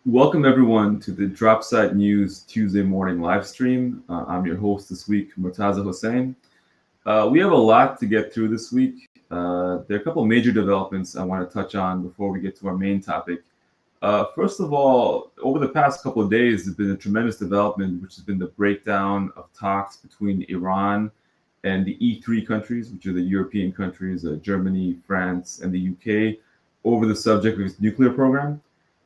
Welcome everyone to the Dropsite News Tuesday morning live stream. I'm your host this week, Murtaza Hussain. We have a lot to get through this week. There are a couple major developments I want to touch on before we get to our main topic. First of all, over the past couple of days, there's been a tremendous development, which has been the breakdown of talks between Iran and the E3 countries, which are the European countries, Germany, France, and the UK, over the subject of its nuclear program.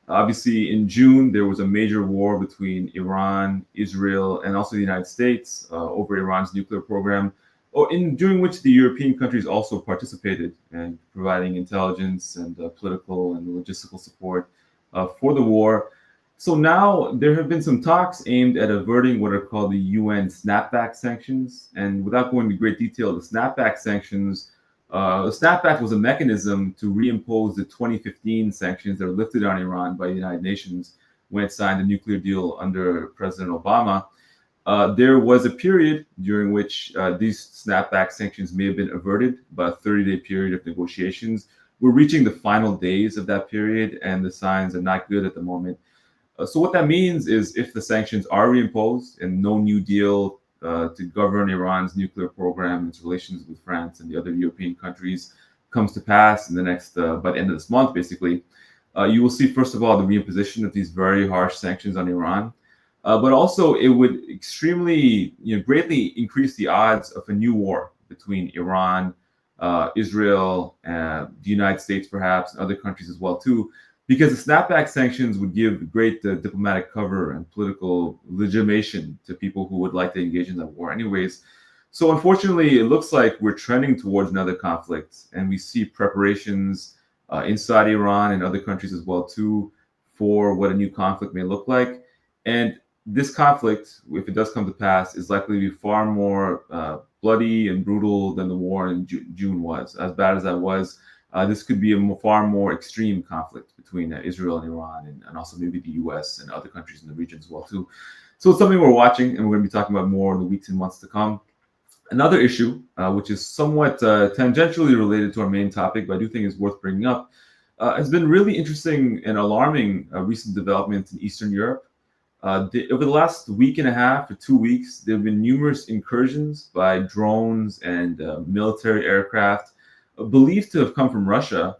Obviously, in June, there was a major war between Iran, Israel, and also the United States over Iran's nuclear program, during which the European countries also participated in providing intelligence and political and logistical support for the war. So now there have been some talks aimed at averting what are called the UN snapback sanctions. And without going into great detail, the snapback was a mechanism to reimpose the 2015 sanctions that were lifted on Iran by the United Nations when it signed the nuclear deal under President Obama. There was a period during which these snapback sanctions may have been averted, about a 30-day period of negotiations. We're reaching the final days of that period, and the signs are not good at the moment. So what that means is if the sanctions are reimposed and no new deal to govern Iran's nuclear program, its relations with France and the other European countries comes to pass in the next, by the end of this month, basically, you will see, first of all, the reimposition of these very harsh sanctions on Iran. But also, it would greatly increase the odds of a new war between Iran, Israel, the United States, perhaps, and other countries as well too, because the snapback sanctions would give great diplomatic cover and political legitimation to people who would like to engage in that war anyways. So unfortunately, it looks like we're trending towards another conflict, and we see preparations inside Iran and other countries as well too for what a new conflict may look like. And this conflict, if it does come to pass, is likely to be far more bloody and brutal than the war in June was. As bad as that was, this could be a far more extreme conflict between Israel and Iran, and also maybe the U.S. and other countries in the region as well too. So it's something we're watching, and we're going to be talking about more in the weeks and months to come. Another issue, which is somewhat tangentially related to our main topic, but I do think is worth bringing up, has been really interesting and alarming recent developments in Eastern Europe. Over the last week and a half or 2 weeks, there have been numerous incursions by drones and military aircraft believed to have come from Russia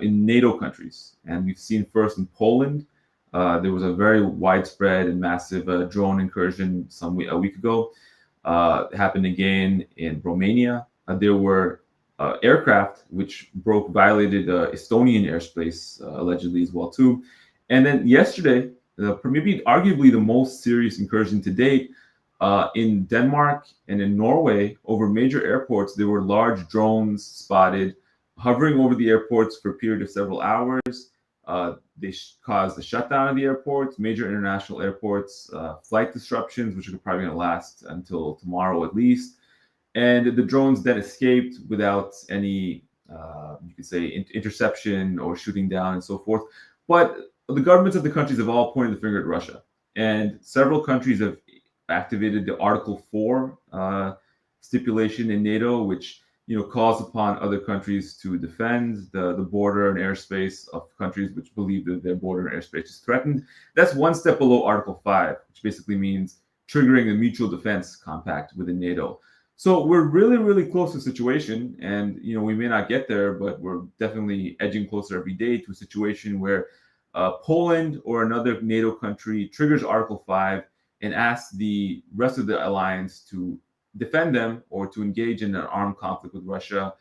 in NATO countries. And we've seen first in Poland, there was a very widespread and massive drone incursion a week ago. It happened again in Romania. There were aircraft which violated Estonian airspace allegedly as well too. And then yesterday, maybe arguably the most serious incursion to date, in Denmark and in Norway over major airports, there were large drones spotted hovering over the airports for a period of several hours. They caused the shutdown of the airports, major international airports, flight disruptions, which are probably going to last until tomorrow at least. And the drones then escaped without any, you could say, interception or shooting down and so forth. But the governments of the countries have all pointed the finger at Russia. And several countries have activated the Article 4 stipulation in NATO, which calls upon other countries to defend the border and airspace of countries which believe that their border and airspace is threatened. That's one step below Article 5, which basically means triggering a mutual defense compact within NATO. So we're really, really close to a situation, and we may not get there, but we're definitely edging closer every day to a situation where Poland or another NATO country triggers Article 5 and asks the rest of the alliance to defend them or to engage in an armed conflict with Russia.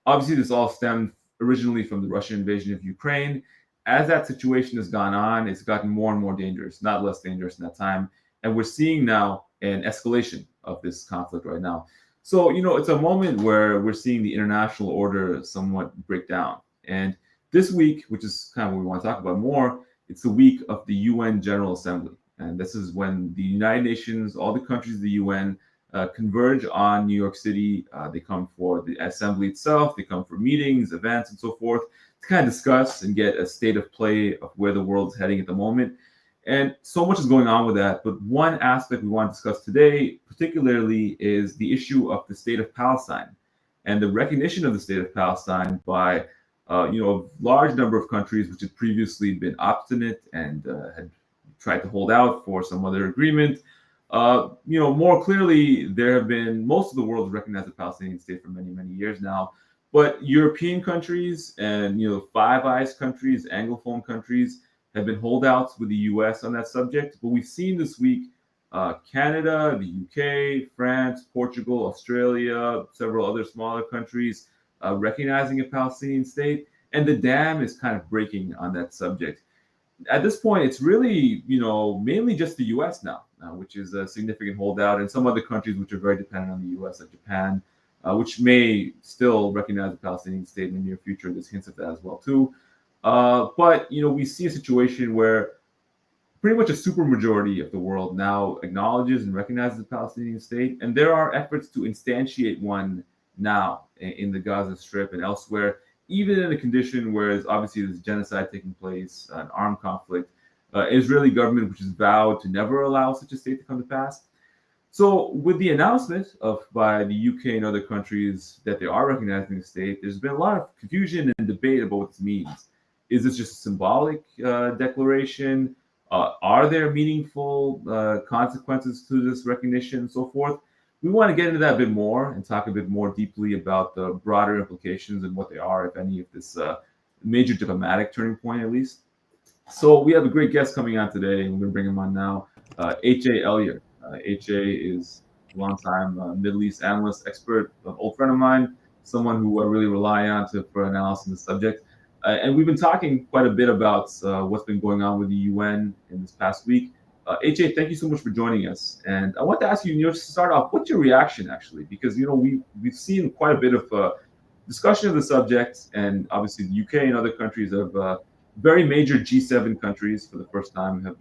Obviously, this all stemmed originally from the Russian invasion of Ukraine. As that situation has gone on, it's gotten more and more dangerous, not less dangerous in that time. And we're seeing now an escalation of this conflict right now. So, it's a moment where we're seeing the international order somewhat break down. And this week, which is kind of what we want to talk about more, it's the week of the UN General Assembly. And this is when the United Nations, all the countries of the UN, converge on New York City. They come for the assembly itself. They come for meetings, events, and so forth to kind of discuss and get a state of play of where the world is heading at the moment. And so much is going on with that. But one aspect we want to discuss today, particularly, is the issue of the state of Palestine and the recognition of the state of Palestine by A large number of countries which had previously been obstinate and had tried to hold out for some other agreement. More clearly, there have been most of the world has recognized the Palestinian state for many, many years now. But European countries and Five Eyes countries, Anglophone countries, have been holdouts with the U.S. on that subject. But we've seen this week Canada, the UK, France, Portugal, Australia, several other smaller countries recognizing a Palestinian state, and the dam is kind of breaking on that subject. At this point, it's really, mainly just the U.S. now, which is a significant holdout, and some other countries which are very dependent on the U.S., like Japan, which may still recognize the Palestinian state in the near future. There's hints of that as well too. But we see a situation where pretty much a supermajority of the world now acknowledges and recognizes the Palestinian state, and there are efforts to instantiate one now in the Gaza Strip and elsewhere, even in a condition where obviously there's genocide taking place, an armed conflict. Israeli government, which has vowed to never allow such a state to come to pass. So with the announcement by the UK and other countries that they are recognizing the state, there's been a lot of confusion and debate about what this means. Is this just a symbolic declaration? Are there meaningful consequences to this recognition and so forth? We want to get into that a bit more and talk a bit more deeply about the broader implications and what they are, if any, of this major diplomatic turning point, at least. So we have a great guest coming on today, and we're going to bring him on now, Hellyer. Hellyer is a longtime Middle East analyst, expert, an old friend of mine, someone who I really rely on for analysis of the subject. And we've been talking quite a bit about what's been going on with the UN in this past week. Hellyer, thank you so much for joining us. And I want to ask you, to start off, what's your reaction actually? Because we've seen quite a bit of discussion of the subject, and obviously the UK and other countries of very major G7 countries for the first time have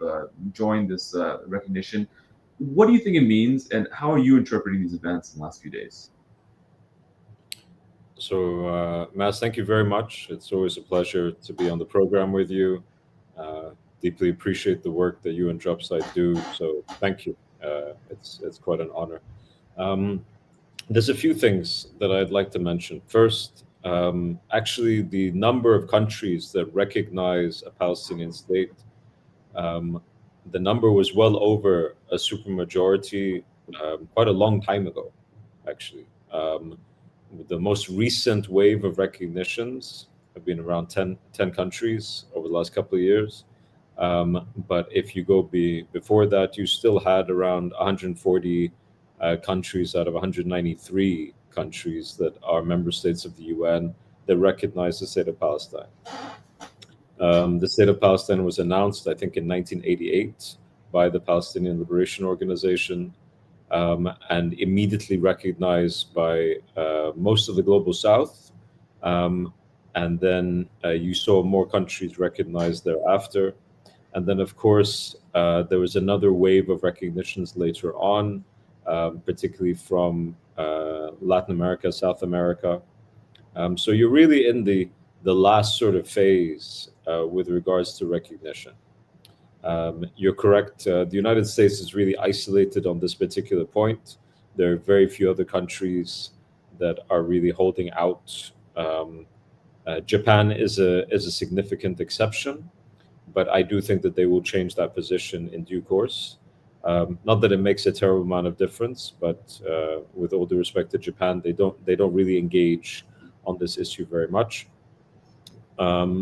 joined this recognition. What do you think it means, and how are you interpreting these events in the last few days? So, Maz, thank you very much. It's always a pleasure to be on the program with you. Deeply appreciate the work that you and Dropsite do. So, thank you. It's quite an honor. There's a few things that I'd like to mention. First, actually, the number of countries that recognize a Palestinian state, the number was well over a supermajority quite a long time ago, actually. The most recent wave of recognitions have been around 10 countries over the last couple of years. But if you go before that, you still had around 140 countries out of 193 countries that are member states of the UN that recognize the state of Palestine. The state of Palestine was announced, I think, in 1988 by the Palestinian Liberation Organization, and immediately recognized by most of the global South. And then you saw more countries recognized thereafter. And then, of course, there was another wave of recognitions later on, particularly from Latin America, South America. So you're really in the last sort of phase with regards to recognition. You're correct. The United States is really isolated on this particular point. There are very few other countries that are really holding out. Japan is a significant exception, but I do think that they will change that position in due course. Not that it makes a terrible amount of difference, but with all due respect to Japan, they don't really engage on this issue very much.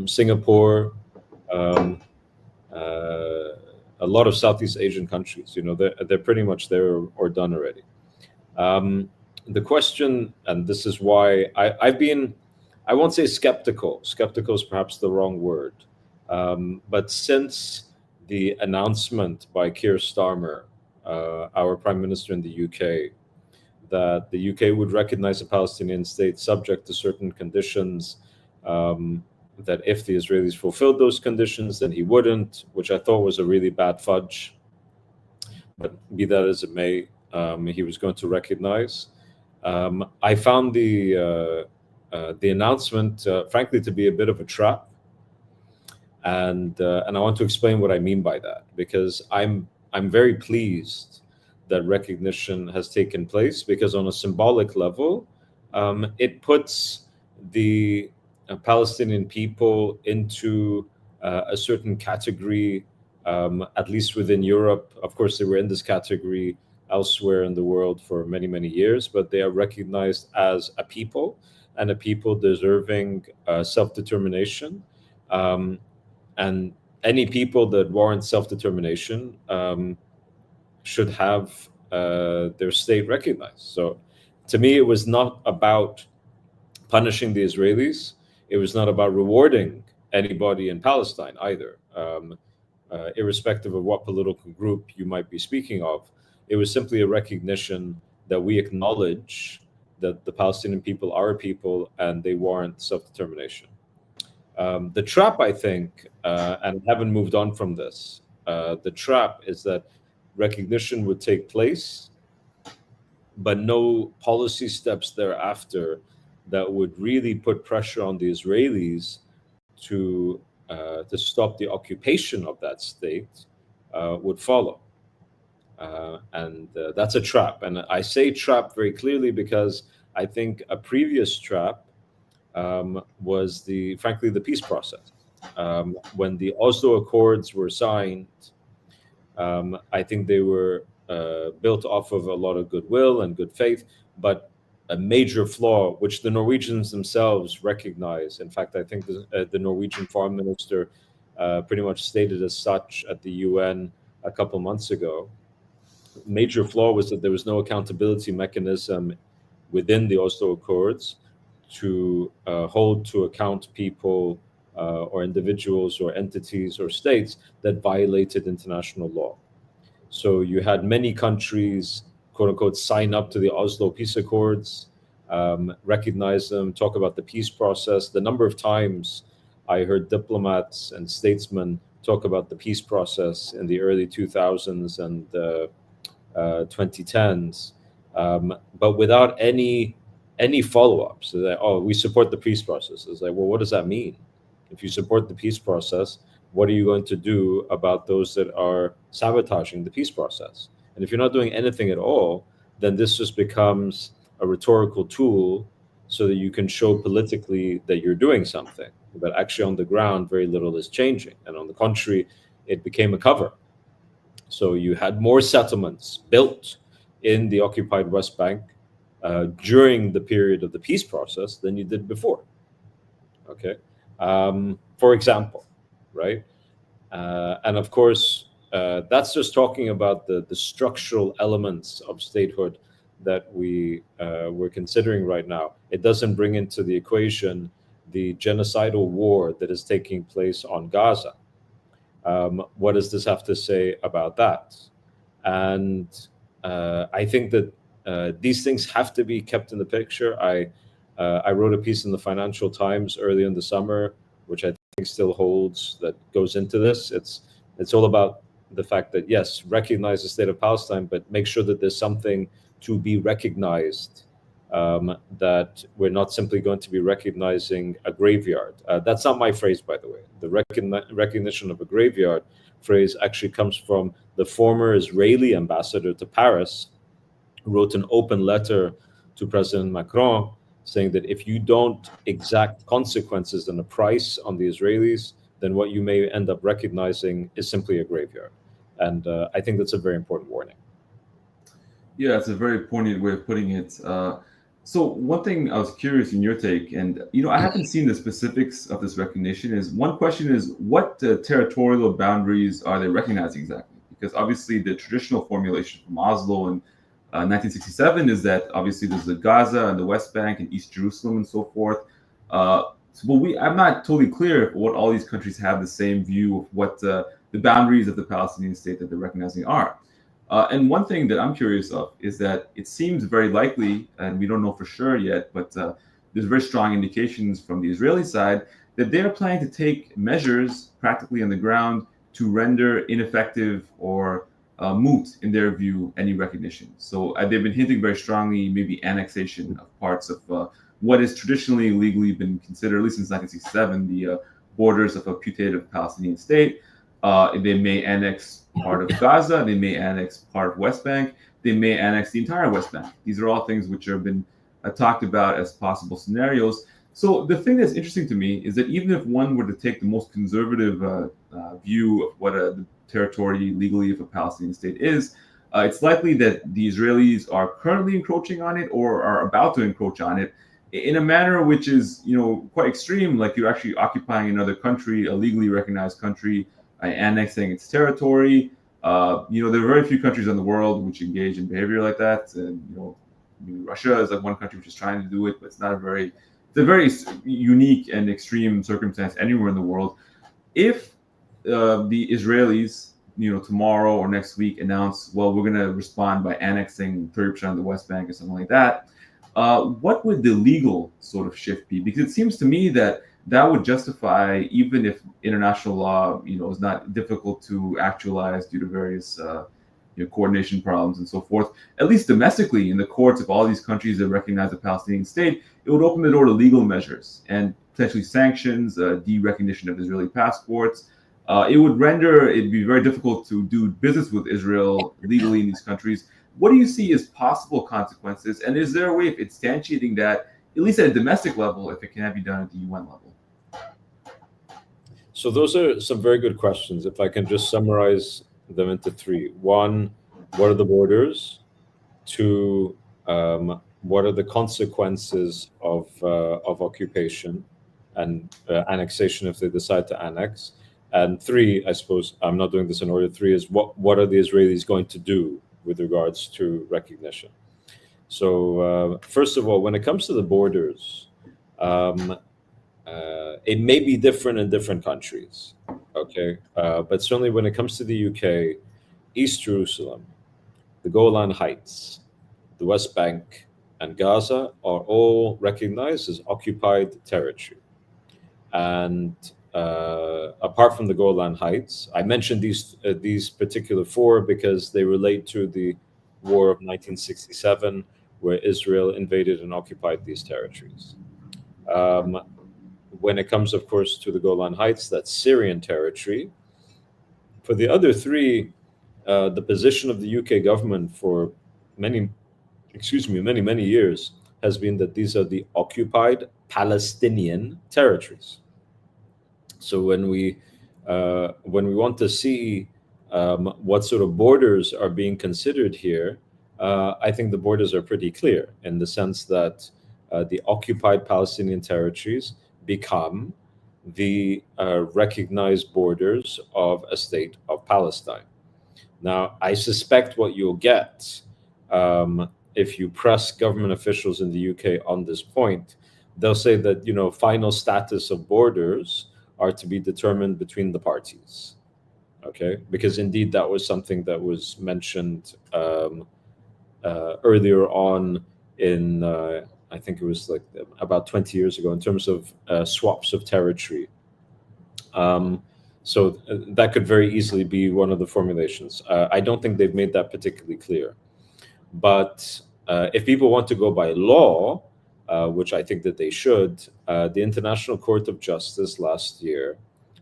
Singapore, a lot of Southeast Asian countries, they're pretty much there or done already. The question, and this is why I've been, I won't say skeptical. Skeptical is perhaps the wrong word. But since the announcement by Keir Starmer, our Prime Minister in the UK, that the UK would recognize a Palestinian state subject to certain conditions, that if the Israelis fulfilled those conditions, then he wouldn't, which I thought was a really bad fudge. But be that as it may, he was going to recognize. I found the announcement, frankly, to be a bit of a trap. And I want to explain what I mean by that, because I'm very pleased that recognition has taken place, because on a symbolic level, it puts the Palestinian people into a certain category, at least within Europe. Of course, they were in this category elsewhere in the world for many, many years, but they are recognized as a people and a people deserving self-determination. And any people that warrant self-determination should have their state recognized. So to me, it was not about punishing the Israelis. It was not about rewarding anybody in Palestine either, irrespective of what political group you might be speaking of. It was simply a recognition that we acknowledge that the Palestinian people are a people and they warrant self-determination. The trap, I think, and I haven't moved on from this, the trap is that recognition would take place, but no policy steps thereafter that would really put pressure on the Israelis to stop the occupation of that state would follow. And that's a trap. And I say trap very clearly because I think a previous trap was frankly, the peace process. When the Oslo Accords were signed, I think they were built off of a lot of goodwill and good faith, but a major flaw, which the Norwegians themselves recognize. In fact, I think the Norwegian foreign minister pretty much stated as such at the UN a couple months ago. Major flaw was that there was no accountability mechanism within the Oslo Accords to hold to account people or individuals or entities or states that violated international law. So you had many countries, quote unquote, sign up to the Oslo Peace Accords, recognize them, talk about the peace process. The number of times I heard diplomats and statesmen talk about the peace process in the early 2000s and 2010s, but without any follow-ups. So that, oh, we support the peace process. It's like, well, what does that mean? If you support the peace process, what are you going to do about those that are sabotaging the peace process? And if you're not doing anything at all, then this just becomes a rhetorical tool so that you can show politically that you're doing something. But actually on the ground, very little is changing. And on the contrary, it became a cover. So you had more settlements built in the occupied West Bank during the period of the peace process than you did before. Okay. For example, right? And of course, that's just talking about the structural elements of statehood that we're considering right now. It doesn't bring into the equation the genocidal war that is taking place on Gaza. What does this have to say about that? And I think that these things have to be kept in the picture. I wrote a piece in the Financial Times early in the summer, which I think still holds, that goes into this. It's all about the fact that, yes, recognize the state of Palestine, but make sure that there's something to be recognized, that we're not simply going to be recognizing a graveyard. That's not my phrase, by the way. The recognition of a graveyard phrase actually comes from the former Israeli ambassador to Paris, who wrote an open letter to President Macron saying that if you don't exact consequences and a price on the Israelis, then what you may end up recognizing is simply a graveyard. And I think that's a very important warning. Yeah, it's a very poignant way of putting it. So one thing I was curious in your take, and I haven't seen the specifics of this recognition, is one question is what territorial boundaries are they recognizing exactly? Because obviously the traditional formulation from Oslo in 1967 is that obviously there's the Gaza and the West Bank and East Jerusalem and so forth. I'm not totally clear what all these countries have the same view of what the boundaries of the Palestinian state that they're recognizing are. And one thing that I'm curious of is that it seems very likely, and we don't know for sure yet, but there's very strong indications from the Israeli side that they are planning to take measures practically on the ground to render ineffective or moot, in their view, any recognition. So they've been hinting very strongly maybe annexation of parts of what has traditionally legally been considered, at least since 1967, the borders of a putative Palestinian state. They may annex part of Gaza, they may annex part of West Bank, they may annex the entire West Bank. These are all things which have been talked about as possible scenarios. So the thing that's interesting to me is that even if one were to take the most conservative view of what the territory legally of a Palestinian state is, it's likely that the Israelis are currently encroaching on it or are about to encroach on it in a manner which is, quite extreme. Like you're actually occupying another country, a legally recognized country, annexing its territory. There are very few countries in the world which engage in behavior like that. And Russia is like one country which is trying to do it, but it's a very unique and extreme circumstance anywhere in the world. If the Israelis, tomorrow or next week announce, well, we're going to respond by annexing 30% of the West Bank or something like that, what would the legal sort of shift be? Because it seems to me that would justify, even if international law, is not difficult to actualize due to various coordination problems and so forth, at least domestically in the courts of all these countries that recognize the Palestinian state, it would open the door to legal measures and potentially sanctions, de-recognition of Israeli passports. It'd be very difficult to do business with Israel legally in these countries. What do you see as possible consequences? And is there a way of instantiating that, at least at a domestic level, if it can be done at the UN level? So those are some very good questions. If I can just summarize them into three. One, what are the borders? Two, what are the consequences of occupation and annexation if they decide to annex? And three, I suppose I'm not doing this in order. Three is what are the Israelis going to do with regards to recognition? So first of all, when it comes to the borders, it may be different in different countries, okay? But certainly when it comes to the UK, East Jerusalem, the Golan Heights, the West Bank, and Gaza are all recognized as occupied territory. And apart from the Golan Heights, I mentioned these particular four because they relate to the War of 1967, where Israel invaded and occupied these territories. When it comes, of course, to the Golan Heights, that's Syrian territory. For the other three, the position of the UK government for many years has been that these are the occupied Palestinian territories. So when we want to see what sort of borders are being considered here, I think the borders are pretty clear in the sense that the occupied Palestinian territories become the recognized borders of a state of Palestine. Now, I suspect what you'll get if you press government officials in the UK on this point, they'll say that, final status of borders are to be determined between the parties. Okay, because indeed that was something that was mentioned earlier on in, I think it was like about 20 years ago, in terms of swaps of territory. So that could very easily be one of the formulations. I don't think they've made that particularly clear. But if people want to go by law, which I think that they should, the International Court of Justice last year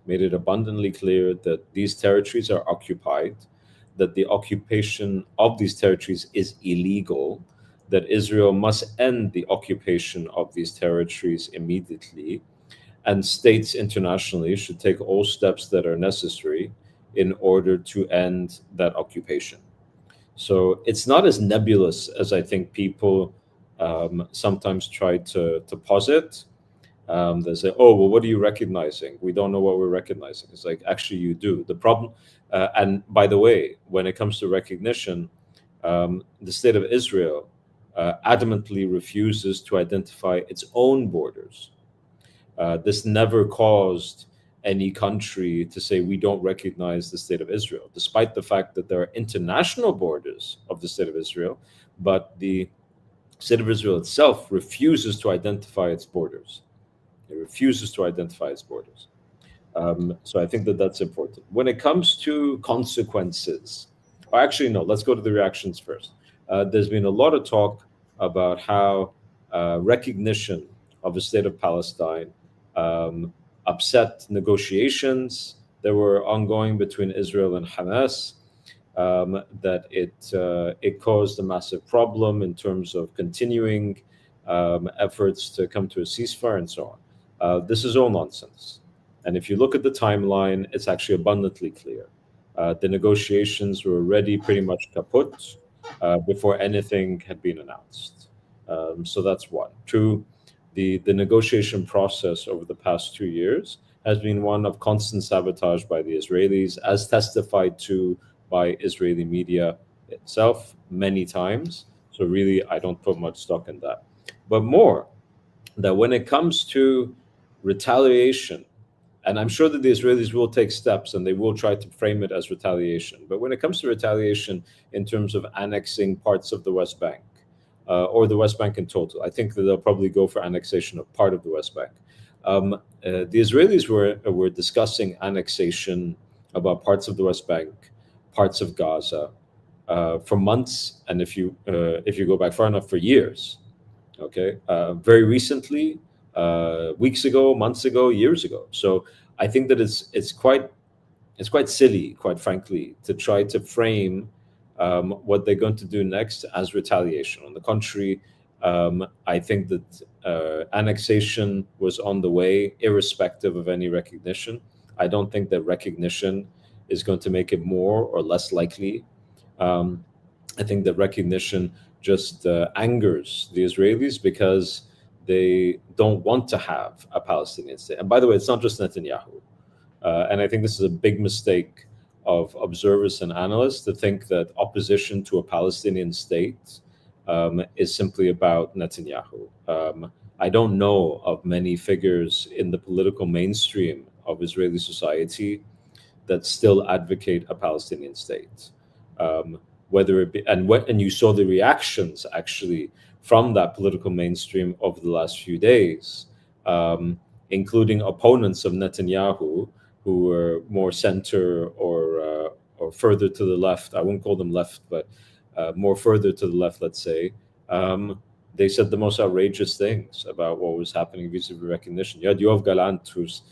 made it abundantly clear that these territories are occupied, that the occupation of these territories is illegal, that Israel must end the occupation of these territories immediately, and states internationally should take all steps that are necessary in order to end that occupation. So it's not as nebulous as I think people sometimes try to posit. They say, oh, well, what are you recognizing? We don't know what we're recognizing. It's like, actually, you do. The problem, and by the way, when it comes to recognition, the state of Israel adamantly refuses to identify its own borders. This never caused any country to say we don't recognize the state of Israel, despite the fact that there are international borders of the state of Israel, but the state of Israel itself refuses to identify its borders. It refuses to identify its borders. So I think that that's important. When it comes to consequences, or actually, no, let's go to the reactions first. There's been a lot of talk about how recognition of the state of Palestine upset negotiations that were ongoing between Israel and Hamas, that it caused a massive problem in terms of continuing efforts to come to a ceasefire and so on. This is all nonsense. And if you look at the timeline, it's actually abundantly clear. The negotiations were already pretty much kaput before anything had been announced. So that's one. Two, the negotiation process over the past 2 years has been one of constant sabotage by the Israelis, as testified to by Israeli media itself many times. So really, I don't put much stock in that. But more, that when it comes to retaliation, and I'm sure that the Israelis will take steps and they will try to frame it as retaliation. But when it comes to retaliation in terms of annexing parts of the West Bank, or the West Bank in total, I think that they'll probably go for annexation of part of the West Bank. The Israelis were discussing annexation about parts of the West Bank, parts of Gaza, for months, and if you go back far enough, for years. Okay, very recently, weeks ago, months ago, years ago. So I think that it's quite silly, quite frankly, to try to frame what they're going to do next as retaliation. On the contrary, I think that annexation was on the way, irrespective of any recognition. I don't think that recognition is going to make it more or less likely. I think that recognition just angers the Israelis because they don't want to have a Palestinian state. And by the way, it's not just Netanyahu. And I think this is a big mistake of observers and analysts to think that opposition to a Palestinian state is simply about Netanyahu. I don't know of many figures in the political mainstream of Israeli society that still advocate a Palestinian state. Whether it be, and you saw the reactions actually from that political mainstream over the last few days, including opponents of Netanyahu who were more center or further to the left. I wouldn't call them left, but more further to the left, let's say. They said the most outrageous things about what was happening vis-a-vis recognition. You had Yoav Galant, who's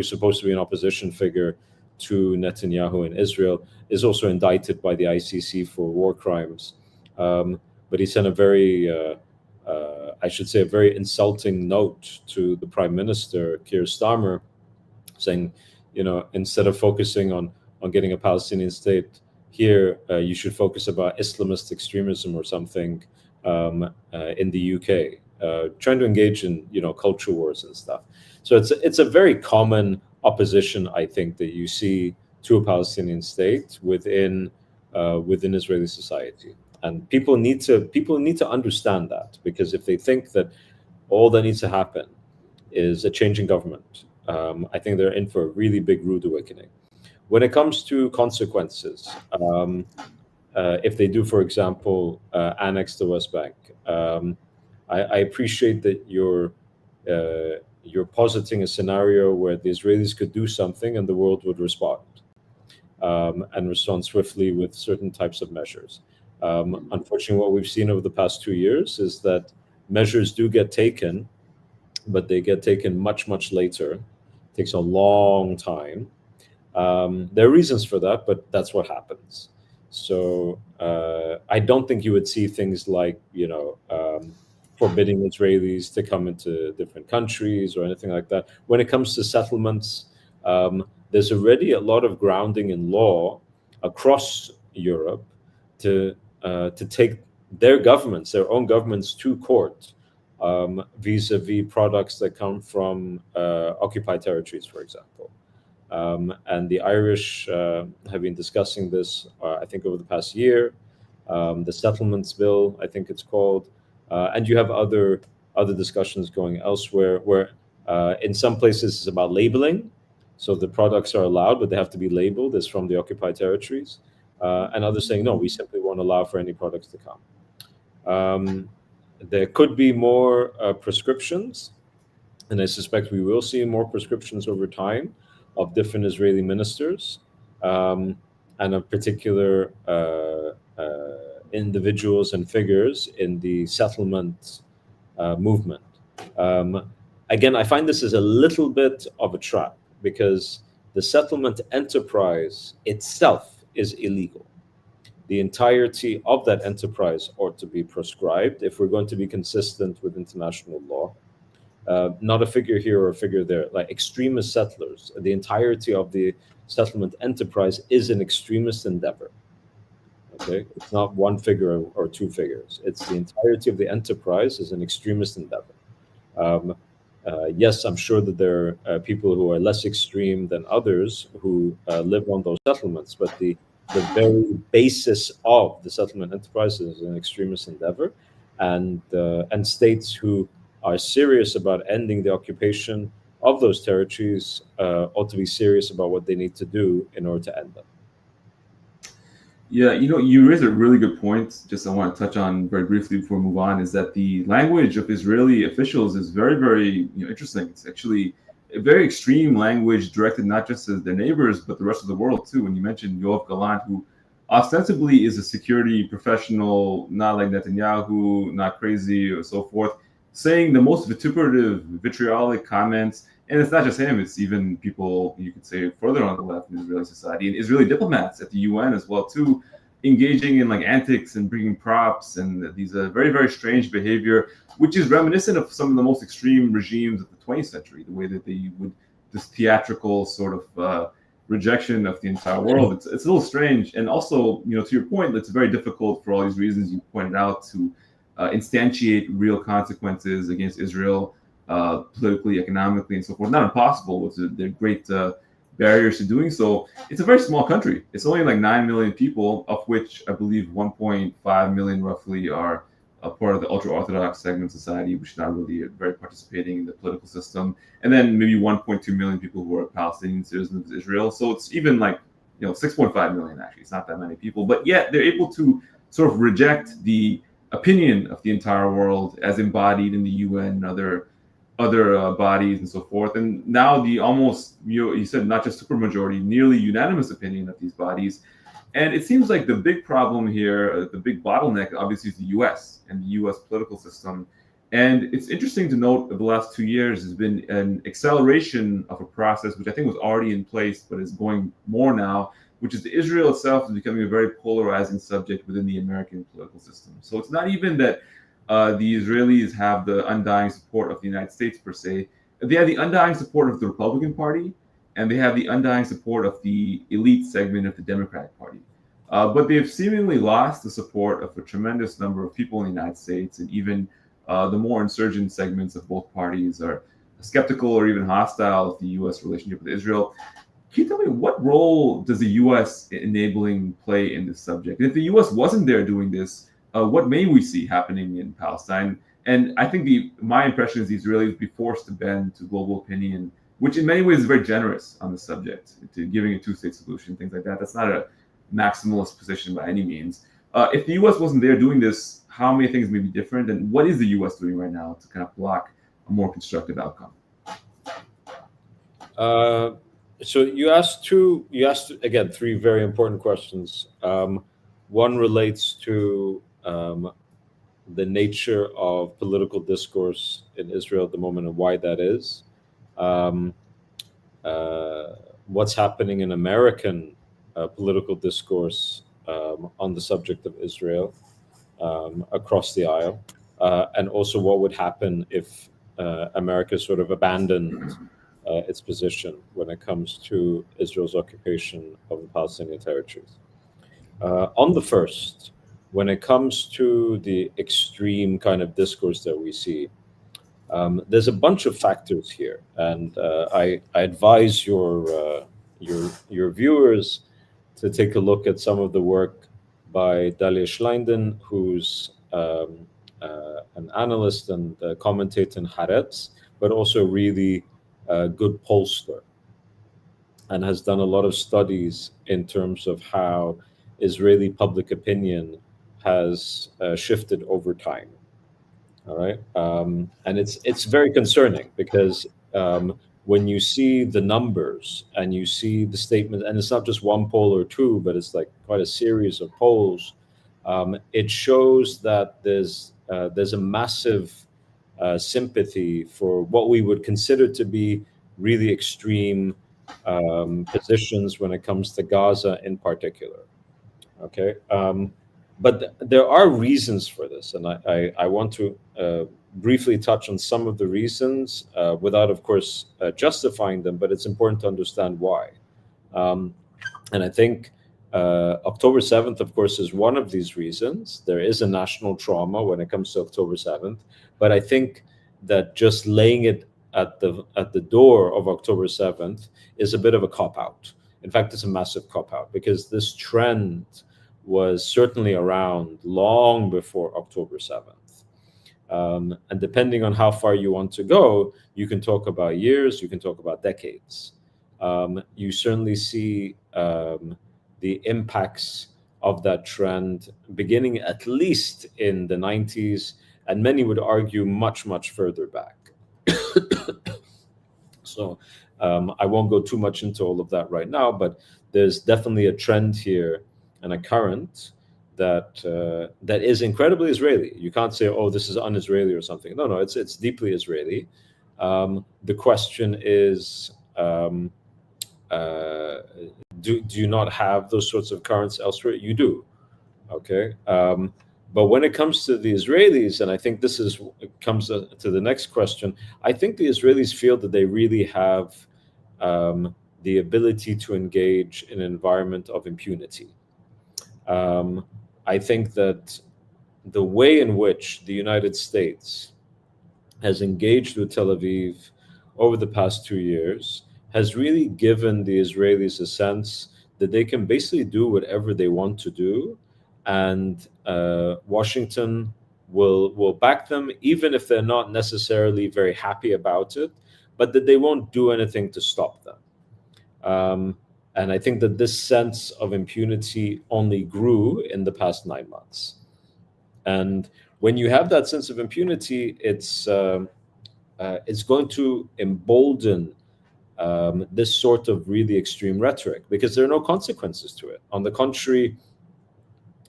supposed to be an opposition figure to Netanyahu in Israel, is also indicted by the ICC for war crimes. But he sent a very, I should say, a very insulting note to the Prime Minister, Keir Starmer, saying, instead of focusing on getting a Palestinian state here, you should focus about Islamist extremism or something in the UK, trying to engage in, culture wars and stuff. So it's a very common opposition, I think, that you see to a Palestinian state within Israeli society, and people need to understand that, because if they think that all that needs to happen is a change in government, I think they're in for a really big rude awakening. When it comes to consequences, if they do, for example, annex the West Bank, I appreciate that you're positing a scenario where the Israelis could do something and the world would respond, and respond swiftly with certain types of measures. Unfortunately, what we've seen over the past 2 years is that measures do get taken, but they get taken much, much later. It takes a long time. There are reasons for that, but that's what happens. So I don't think you would see things like, forbidding Israelis to come into different countries or anything like that. When it comes to settlements, there's already a lot of grounding in law across Europe to take their own governments to court vis-a-vis products that come from occupied territories, for example. And the Irish have been discussing this, I think, over the past year. The Settlements Bill, I think it's called. And you have other discussions going elsewhere where in some places it's about labeling. So the products are allowed, but they have to be labeled as from the occupied territories. And others saying, no, we simply won't allow for any products to come. There could be more prescriptions, and I suspect we will see more prescriptions over time of different Israeli ministers and of particular individuals and figures in the settlement movement. Again, I find this is a little bit of a trap, because the settlement enterprise itself is illegal. the entirety of that enterprise ought to be proscribed if we're going to be consistent with international law. Not a figure here or a figure there, like extremist settlers. The entirety of the settlement enterprise is an extremist endeavor. Okay, it's not one figure or two figures. It's the entirety of the enterprise is an extremist endeavor. Yes, I'm sure that there are people who are less extreme than others who live on those settlements, but the very basis of the settlement enterprise is an extremist endeavor, and states who are serious about ending the occupation of those territories ought to be serious about what they need to do in order to end them. Yeah, you raised a really good point. Just I want to touch on very briefly before we move on, is that the language of Israeli officials is very, very interesting. It's actually a very extreme language directed not just to their neighbors, but the rest of the world too. When you mentioned Yoav Gallant, who ostensibly is a security professional, not like Netanyahu, not crazy or so forth, saying the most vituperative, vitriolic comments. And it's not just him, it's even people, you could say, further on the left in Israeli society, and Israeli diplomats at the UN as well, too, engaging in like antics and bringing props and these very, very strange behavior, which is reminiscent of some of the most extreme regimes of the 20th century, the way that they would, this theatrical sort of rejection of the entire world. It's a little strange. And also, to your point, it's very difficult for all these reasons you pointed out to instantiate real consequences against Israel, politically, economically, and so forth. Not impossible, but there are great barriers to doing so. It's a very small country. It's only like 9 million people, of which I believe 1.5 million roughly are a part of the ultra-Orthodox segment society, which is not really very participating in the political system. And then maybe 1.2 million people who are Palestinian citizens of Israel. So it's even like 6.5 million actually. It's not that many people, but yet they're able to sort of reject the opinion of the entire world as embodied in the UN and other bodies and so forth. And now the almost, you said not just supermajority, nearly unanimous opinion of these bodies. And it seems like the big problem here, the big bottleneck, obviously, is the US and the US political system. And it's interesting to note that the last 2 years has been an acceleration of a process, which I think was already in place, but is going more now, which is that Israel itself is becoming a very polarizing subject within the American political system. So it's not even that the Israelis have the undying support of the United States per se. They have the undying support of the Republican Party, and they have the undying support of the elite segment of the Democratic Party. But they've seemingly lost the support of a tremendous number of people in the United States, and even the more insurgent segments of both parties are skeptical or even hostile of the U.S. relationship with Israel. Can you tell me, what role does the U.S. enabling play in this subject? And if the U.S. wasn't there doing this, what may we see happening in Palestine? And I think my impression is the Israelis would be forced to bend to global opinion, which in many ways is very generous on the subject, to giving a two-state solution, things like that. That's not a maximalist position by any means. If the U.S. wasn't there doing this, how many things may be different? And what is the U.S. doing right now to kind of block a more constructive outcome? So you asked again, three very important questions. One relates to the nature of political discourse in Israel at the moment and why that is. What's happening in American political discourse on the subject of Israel across the aisle, and also what would happen if America sort of abandoned its position when it comes to Israel's occupation of the Palestinian territories. On the first, when it comes to the extreme kind of discourse that we see, there's a bunch of factors here, and I advise your viewers to take a look at some of the work by Dalia Schleinden, who's an analyst and commentator in Haaretz, but also really a good pollster, and has done a lot of studies in terms of how Israeli public opinion has shifted over time. All right, and it's very concerning because when you see the numbers and you see the statement, and it's not just one poll or two, but it's like quite a series of polls, it shows that there's a massive sympathy for what we would consider to be really extreme positions when it comes to Gaza in particular. Okay, but there are reasons for this, and I want to briefly touch on some of the reasons without, of course, justifying them. But it's important to understand why. Um, and I think October 7th, of course, is one of these reasons. There is a national trauma when it comes to October 7th, but I think that just laying it at the door of October 7th is a bit of a cop out. In fact, it's a massive cop out, because this trend was certainly around long before October 7th. And depending on how far you want to go, you can talk about years, you can talk about decades. You certainly see the impacts of that trend beginning at least in the 90s, and many would argue much, much further back. So I won't go too much into all of that right now, but there's definitely a trend here and a current that that is incredibly Israeli. You can't say, "Oh, this is un-Israeli" or something. No, it's deeply Israeli. The question is, do you not have those sorts of currents elsewhere? You do, okay. But when it comes to the Israelis, and I think this is comes to the next question, I think the Israelis feel that they really have the ability to engage in an environment of impunity. I think that the way in which the United States has engaged with Tel Aviv over the past 2 years has really given the Israelis a sense that they can basically do whatever they want to do, and Washington will back them, even if they're not necessarily very happy about it, but that they won't do anything to stop them. And I think that this sense of impunity only grew in the past 9 months. And when you have that sense of impunity, it's going to embolden this sort of really extreme rhetoric, because there are no consequences to it. On the contrary,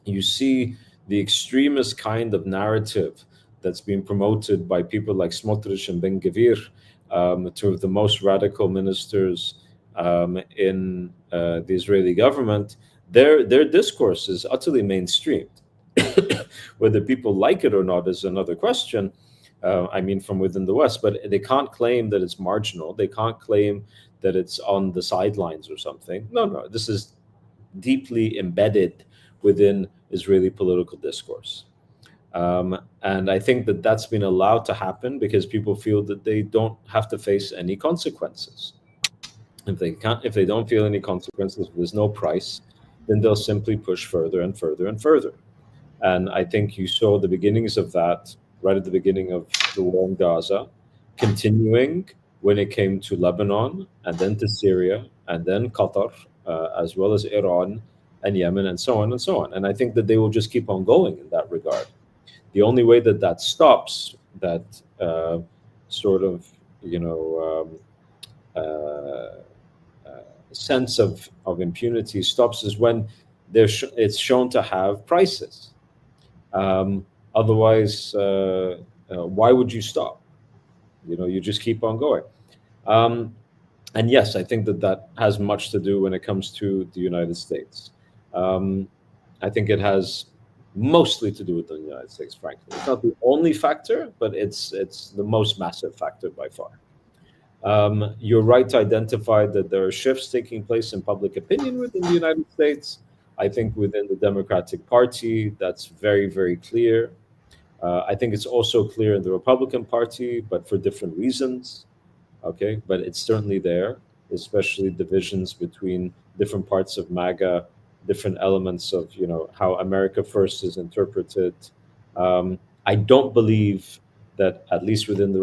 you see the extremist kind of narrative that's being promoted by people like Smotrich and Ben Gvir, two of the most radical ministers in the Israeli government. Their discourse is utterly mainstreamed. Whether people like it or not is another question. I mean, from within the West, but they can't claim that it's marginal. They can't claim that it's on the sidelines or something. No, this is deeply embedded within Israeli political discourse. And I think that that's been allowed to happen because people feel that they don't have to face any consequences. If they don't feel any consequences, there's no price, then they'll simply push further and further and further. And I think you saw the beginnings of that right at the beginning of the war in Gaza, continuing when it came to Lebanon, and then to Syria, and then Qatar, as well as Iran and Yemen, and so on and so on. And I think that they will just keep on going in that regard. The only way that that stops, that sort of, sense of impunity stops, is when it's shown to have prices. Otherwise, why would you stop? You just keep on going. And yes, I think that has much to do when it comes to the United States. I think it has mostly to do with the United States, frankly. It's not the only factor, but it's the most massive factor by far. You're right to identify that there are shifts taking place in public opinion within the United States. I think within the Democratic Party, that's very, very clear. I think it's also clear in the Republican Party, but for different reasons. Okay, but it's certainly there, especially divisions between different parts of MAGA, different elements of how America First is interpreted. I don't believe that, at least within the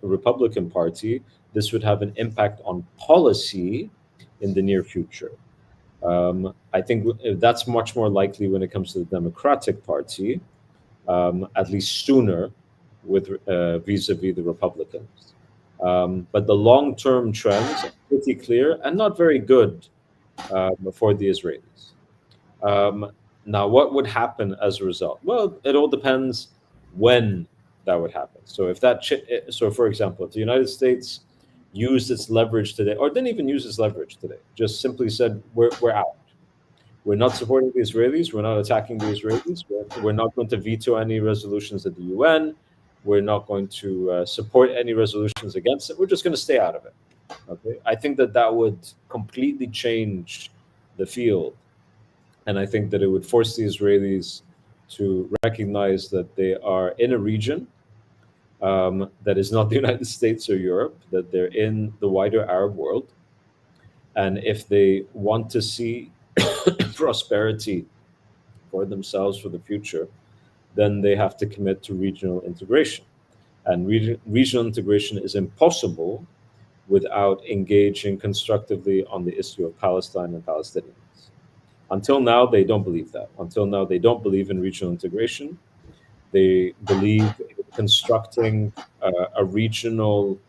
Republican Party, this would have an impact on policy in the near future. I think that's much more likely when it comes to the Democratic Party, at least sooner, with vis-a-vis the Republicans. But the long-term trends are pretty clear and not very good for the Israelis. Now, what would happen as a result? Well, it all depends when that would happen. So for example, if the United States used its leverage today, or didn't even use its leverage today, just simply said, we're out. We're not supporting the Israelis. We're not attacking the Israelis. We're not going to veto any resolutions at the UN. We're not going to support any resolutions against it. We're just going to stay out of it. Okay, I think that that would completely change the field, and I think that it would force the Israelis to recognize that they are in a region that is not the United States or Europe, that they're in the wider Arab world, and if they want to see prosperity for themselves for the future, then they have to commit to regional integration. And regional integration is impossible without engaging constructively on the issue of Palestine and Palestinians. Until now, they don't believe that. Until now, they don't believe in regional integration. They believe in constructing a regional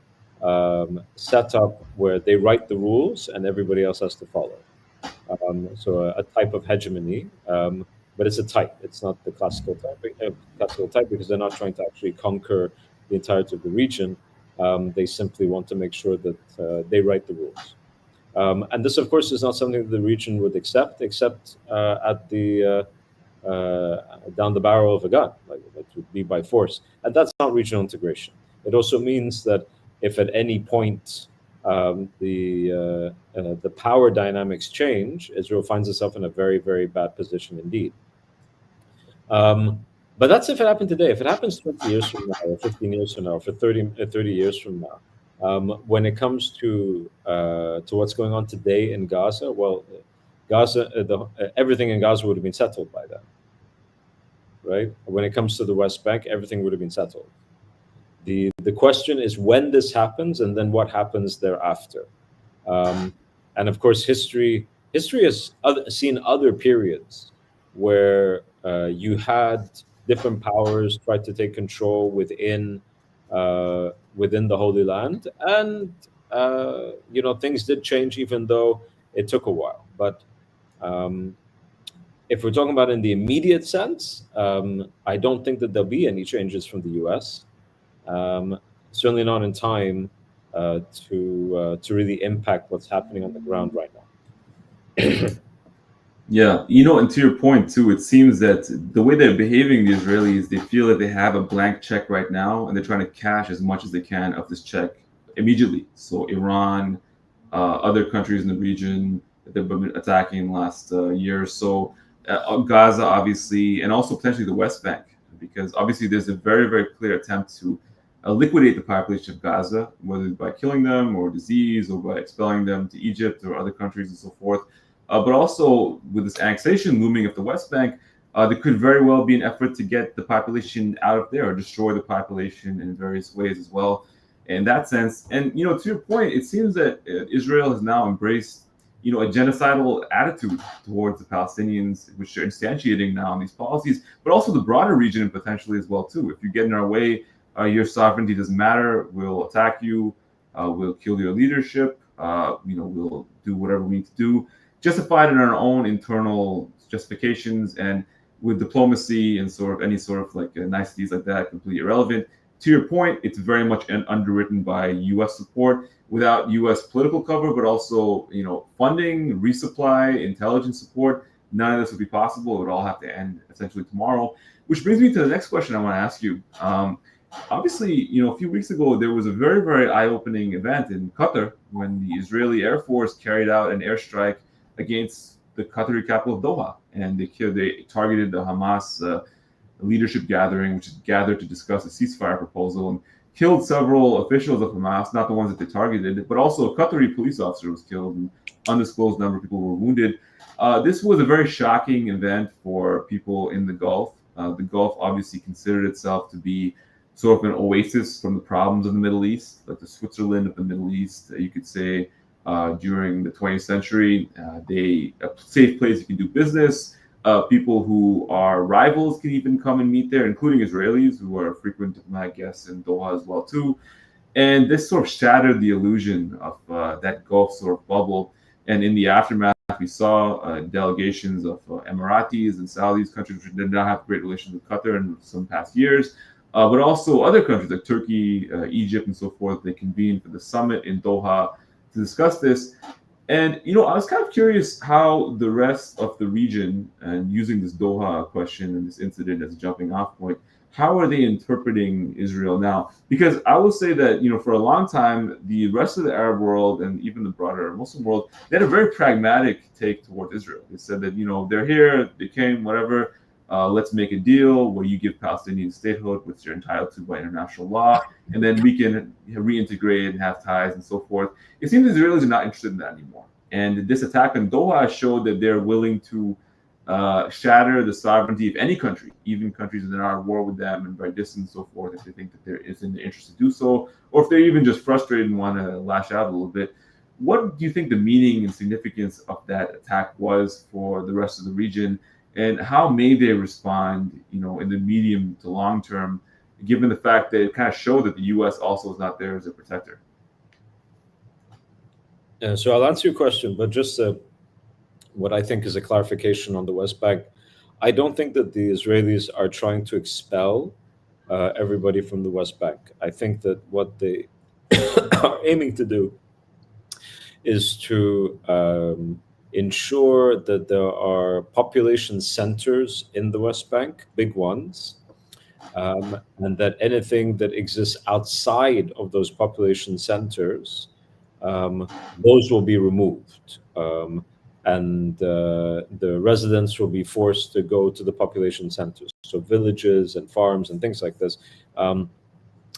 setup where they write the rules and everybody else has to follow. So a type of hegemony, but it's a type. It's not the classical type because they're not trying to actually conquer the entirety of the region. They simply want to make sure that they write the rules. And this, of course, is not something that the region would accept, except at the down the barrel of a gun, like it would be by force. And that's not regional integration. It also means that if at any point the power dynamics change, Israel finds itself in a very, very bad position indeed. But that's if it happened today. If it happens 20 years from now, or 15 years from now, or for 30 years from now, when it comes to what's going on today in Gaza, well, Gaza, everything in Gaza would have been settled by then, right? When it comes to the West Bank, everything would have been settled. The question is when this happens, and then what happens thereafter. And of course, history has seen other periods where you had different powers try to take control within the Holy Land, and things did change, even though it took a while. But if we're talking about in the immediate sense, I don't think that there'll be any changes from the U.S. Certainly not in time to really impact what's happening on the ground right now. Yeah, and to your point too, it seems that the way they're behaving, the Israelis, they feel that they have a blank check right now, and they're trying to cash as much as they can of this check immediately. So Iran, other countries in the region that they've been attacking in the last year or so, Gaza, obviously, and also potentially the West Bank, because obviously there's a very, very clear attempt to liquidate the population of Gaza, whether by killing them or disease or by expelling them to Egypt or other countries and so forth. But also with this annexation looming of the West Bank, there could very well be an effort to get the population out of there or destroy the population in various ways as well. In that sense, and to your point, it seems that Israel has now embraced a genocidal attitude towards the Palestinians, which they're instantiating now in these policies, but also the broader region potentially as well too. If you get in our way, your sovereignty doesn't matter. We'll attack you. We'll kill your leadership. We'll do whatever we need to do, justified in our own internal justifications, and with diplomacy and sort of any sort of like niceties like that, completely irrelevant. To your point, it's very much underwritten by U.S. support, without U.S. political cover, but also funding, resupply, intelligence support. None of this would be possible. It would all have to end essentially tomorrow. Which brings me to the next question I want to ask you. Obviously, a few weeks ago, there was a very, very eye-opening event in Qatar when the Israeli Air Force carried out an airstrike against the Qatari capital of Doha, and they targeted the Hamas leadership gathering, which is gathered to discuss a ceasefire proposal, and killed several officials of Hamas, not the ones that they targeted, but also a Qatari police officer was killed, and undisclosed number of people were wounded. This was a very shocking event for people in the Gulf. The Gulf obviously considered itself to be sort of an oasis from the problems of the Middle East, like the Switzerland of the Middle East, you could say, during the 20th century. A safe place you can do business. People who are rivals can even come and meet there, including Israelis who are frequent diplomatic guests in Doha as well too. And this sort of shattered the illusion of that Gulf sort of bubble. And in the aftermath, we saw delegations of Emiratis and Saudis, countries which did not have great relations with Qatar in some past years, but also other countries like Turkey, Egypt, and so forth. They convened for the summit in Doha to discuss this. And I was kind of curious how the rest of the region, and using this Doha question and this incident as a jumping off point, how are they interpreting Israel now? Because I will say that, for a long time, the rest of the Arab world and even the broader Muslim world, they had a very pragmatic take towards Israel. They said that, they're here, they came, whatever, let's make a deal where you give Palestinian statehood, which you're entitled to by international law, and then we can reintegrate and have ties and so forth. It seems the Israelis are not interested in that anymore. And this attack on Doha showed that they're willing to shatter the sovereignty of any country, even countries that are at war with them and by distance and so forth, if they think that there is in their interest to do so, or if they're even just frustrated and want to lash out a little bit. What do you think the meaning and significance of that attack was for the rest of the region? And how may they respond, in the medium to long term, given the fact that it kind of showed that the U.S. also is not there as a protector? Yeah, so I'll answer your question, but just what I think is a clarification on the West Bank. I don't think that the Israelis are trying to expel everybody from the West Bank. I think that what they are aiming to do is to ensure that there are population centers in the West Bank, big ones, and that anything that exists outside of those population centers, those will be removed. And the residents will be forced to go to the population centers, so villages and farms and things like this. And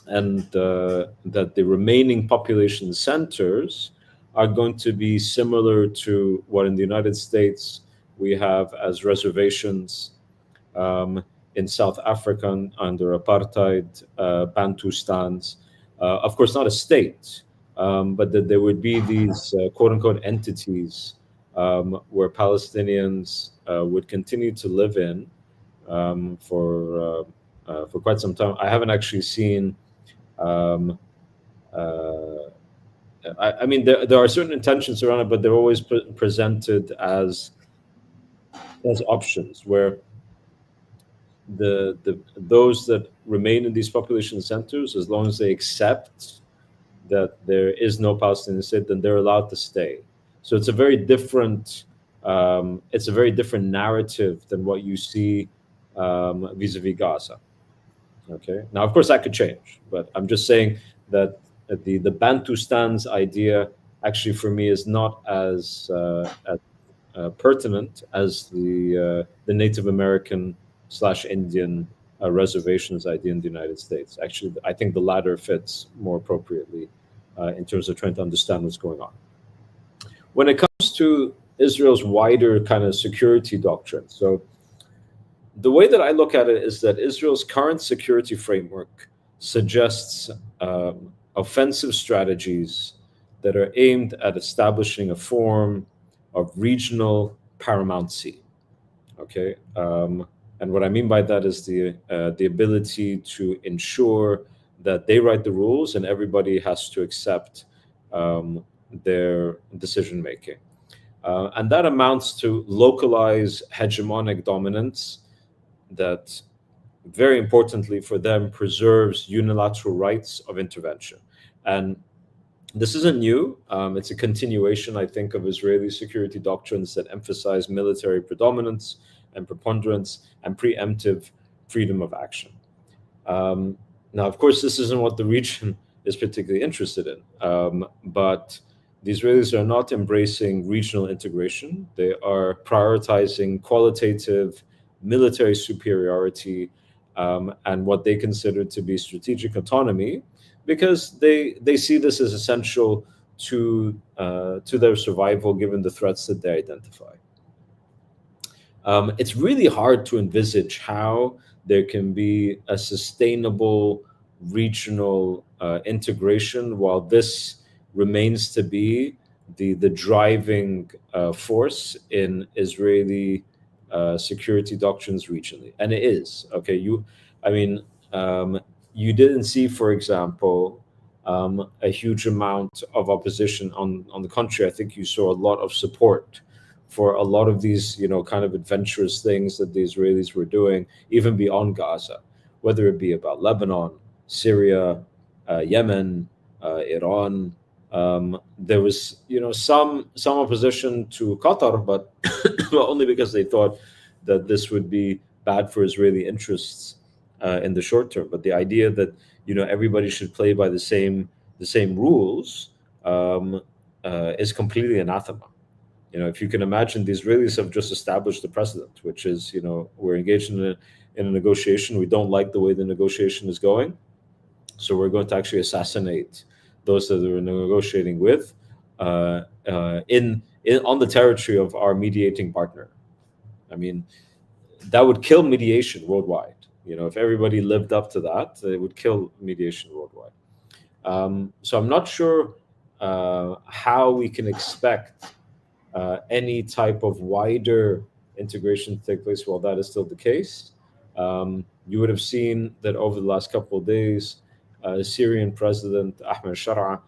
that the remaining population centers are going to be similar to what in the United States we have as reservations in South Africa under apartheid, Bantustans. Of course, not a state, but that there would be these quote-unquote entities where Palestinians would continue to live in for quite some time. I haven't actually seen. I mean, there are certain intentions around it, but they're always presented as options where those that remain in these population centers, as long as they accept that there is no Palestinian state, then they're allowed to stay. So it's a very different narrative than what you see vis-a-vis Gaza. Okay. Now, of course, that could change, but I'm just saying that the Bantustans idea actually for me is not as pertinent as the Native American / Indian reservations idea in the United States. Actually, I think the latter fits more appropriately in terms of trying to understand what's going on. When it comes to Israel's wider kind of security doctrine, so the way that I look at it is that Israel's current security framework suggests offensive strategies that are aimed at establishing a form of regional paramountcy. Okay, and what I mean by that is the ability to ensure that they write the rules and everybody has to accept their decision making, and that amounts to localized hegemonic dominance that, very importantly for them, preserves unilateral rights of intervention. And this isn't new. It's a continuation, I think, of Israeli security doctrines that emphasize military predominance and preponderance and preemptive freedom of action. Now, of course, this isn't what the region is particularly interested in, but the Israelis are not embracing regional integration. They are prioritizing qualitative military superiority and what they consider to be strategic autonomy, because they see this as essential to their survival given the threats that they identify. It's really hard to envisage how there can be a sustainable regional integration while this remains to be the driving force in Israeli security doctrines regionally, and it is. Okay, you didn't see, for example, a huge amount of opposition. On the contrary, I think you saw a lot of support for a lot of these, kind of adventurous things that the Israelis were doing, even beyond Gaza, whether it be about Lebanon, Syria, Yemen, Iran, There was, some opposition to Qatar, but only because they thought that this would be bad for Israeli interests in the short term. But the idea that everybody should play by the same rules is completely anathema. If you can imagine, the Israelis have just established a precedent, which is, we're engaged in a negotiation. We don't like the way the negotiation is going, so we're going to actually assassinate those that we're negotiating with on the territory of our mediating partner. I mean, that would kill mediation worldwide. If everybody lived up to that, it would kill mediation worldwide. So I'm not sure how we can expect any type of wider integration to take place while that is still the case. You would have seen that over the last couple of days, Syrian President Ahmed Shara,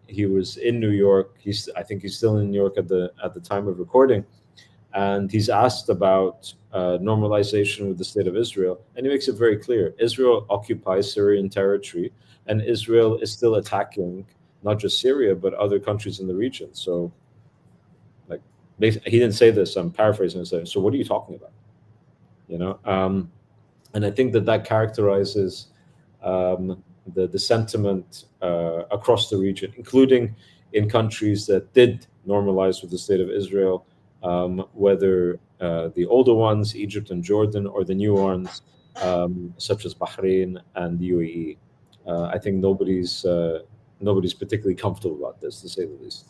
he was in New York. I think he's still in New York at the time of recording, and he's asked about normalization with the state of Israel, and he makes it very clear: Israel occupies Syrian territory, and Israel is still attacking not just Syria but other countries in the region. So, he didn't say this. I'm paraphrasing. So what are you talking about? And I think that characterizes the sentiment across the region, including in countries that did normalize with the state of Israel, whether the older ones, Egypt and Jordan, or the new ones, such as Bahrain and the UAE. I think nobody's particularly comfortable about this, to say the least.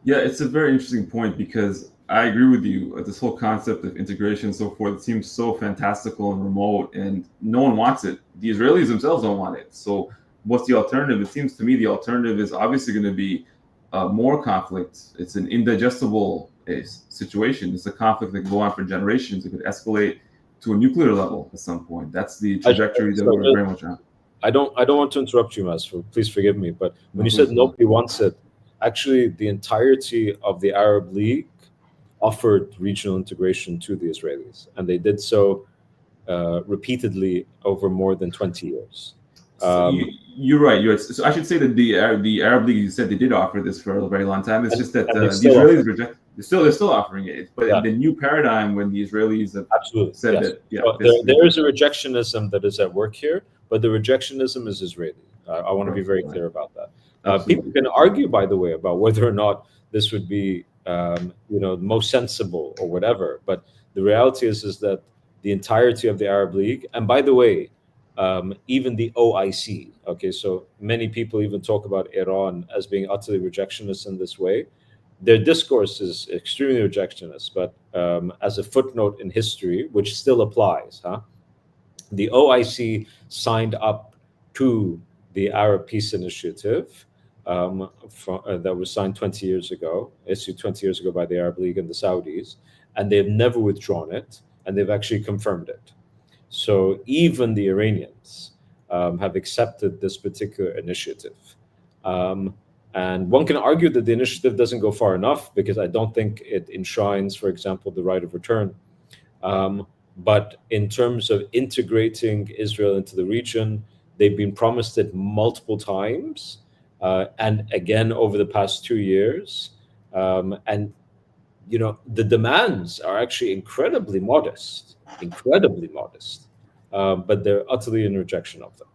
Yeah, it's a very interesting point, because I agree with you. This whole concept of integration and so forth, it seems so fantastical and remote, and no one wants it. The Israelis themselves don't want it. So what's the alternative? It seems to me the alternative is obviously going to be more conflict. It's an indigestible situation. It's a conflict that can go on for generations. It could escalate to a nuclear level at some point. That's the trajectory that we're very much on. I don't want to interrupt you, Mas. Please forgive me. But when you said nobody wants it, actually the entirety of the Arab League offered regional integration to the Israelis, and they did so repeatedly over more than 20 years. You're right. So I should say that the Arab League, you said they did offer this for a very long time. It's just that the Israelis reject. They're still offering it. But in the new paradigm, when the Israelis have said that, there is a rejectionism that is at work here, but the rejectionism is Israeli. I want to be very clear about that. People can argue, by the way, about whether or not this would be most sensible or whatever. But the reality is that the entirety of the Arab League, and by the way, even the OIC, okay, so many people even talk about Iran as being utterly rejectionist in this way. Their discourse is extremely rejectionist, but as a footnote in history, which still applies, the OIC signed up to the Arab Peace Initiative that was signed 20 years ago, issued 20 years ago by the Arab League and the Saudis, and they've never withdrawn it, and they've actually confirmed it. So even the Iranians have accepted this particular initiative. And one can argue that the initiative doesn't go far enough, because I don't think it enshrines, for example, the right of return. But in terms of integrating Israel into the region, they've been promised it multiple times, and again over the past 2 years. And the demands are actually incredibly modest, but they're utterly in rejection of them.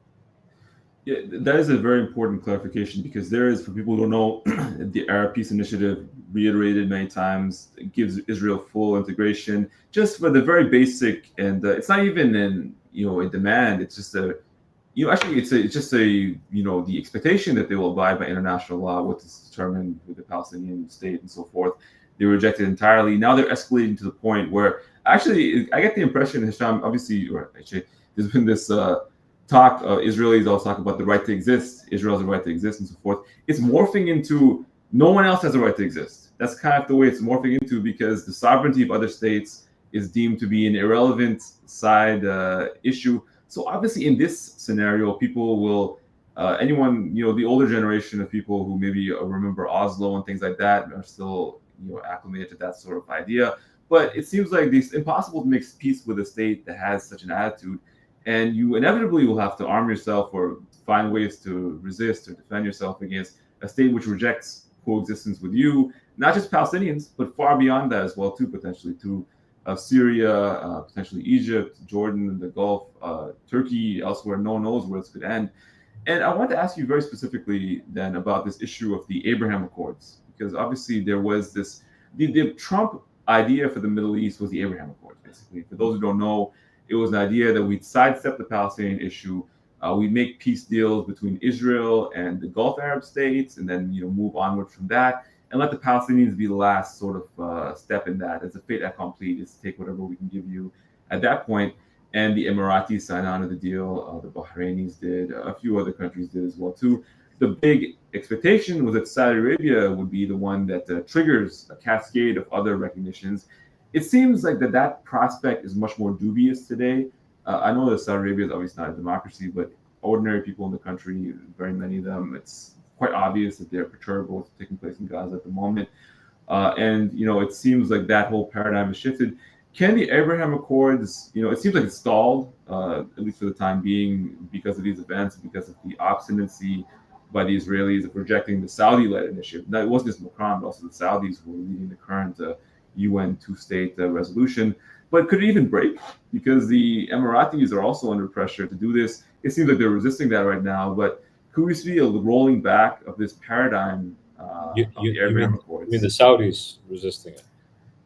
Yeah, that is a very important clarification, because there is, for people who don't know, the Arab Peace Initiative, reiterated many times, gives Israel full integration, just for the very basic, and it's not even a demand. It's just it's just the expectation that they will abide by international law, what is determined with the Palestinian state and so forth. They reject it entirely. Now they're escalating to the point where, actually, I get the impression, Hisham, there's been this talk, Israelis always talk about the right to exist, Israel has a right to exist and so forth. It's morphing into no one else has a right to exist. That's kind of the way it's morphing into, because the sovereignty of other states is deemed to be an irrelevant side issue. So obviously in this scenario, people will, anyone, the older generation of people who maybe remember Oslo and things like that are still, acclimated to that sort of idea. But it seems like it's impossible to make peace with a state that has such an attitude. And you inevitably will have to arm yourself or find ways to resist or defend yourself against a state which rejects coexistence with you, not just Palestinians, but far beyond that as well, too, potentially to Syria, potentially Egypt, Jordan, the Gulf, Turkey, elsewhere. No one knows where this could end. And I want to ask you very specifically then about this issue of the Abraham Accords, because obviously there was this, the Trump idea for the Middle East was the Abraham Accords, basically. For those who don't know, it was an idea that we'd sidestep the Palestinian issue, we'd make peace deals between Israel and the Gulf Arab states, and then move onward from that, and let the Palestinians be the last sort of step in that. As a fait accompli, is take whatever we can give you at that point. And the Emiratis signed on to the deal. The Bahrainis did. A few other countries did as well too. The big expectation was that Saudi Arabia would be the one that triggers a cascade of other recognitions. It seems like that prospect is much more dubious today. I know that Saudi Arabia is obviously not a democracy, but ordinary people in the country, very many of them, it's quite obvious that they're perturbed with what's taking place in Gaza at the moment. And it seems like that whole paradigm has shifted. Can the Abraham Accords, it seems like it's stalled, at least for the time being, because of these events, because of the obstinacy by the Israelis of rejecting the Saudi-led initiative. Now, it wasn't just Macron, but also the Saudis who were leading the current UN two-state resolution. But could it even break? Because the Emiratis are also under pressure to do this. It seems like they're resisting that right now. But could we see a rolling back of this paradigm of the Abraham Accords? You mean the Saudis resisting it?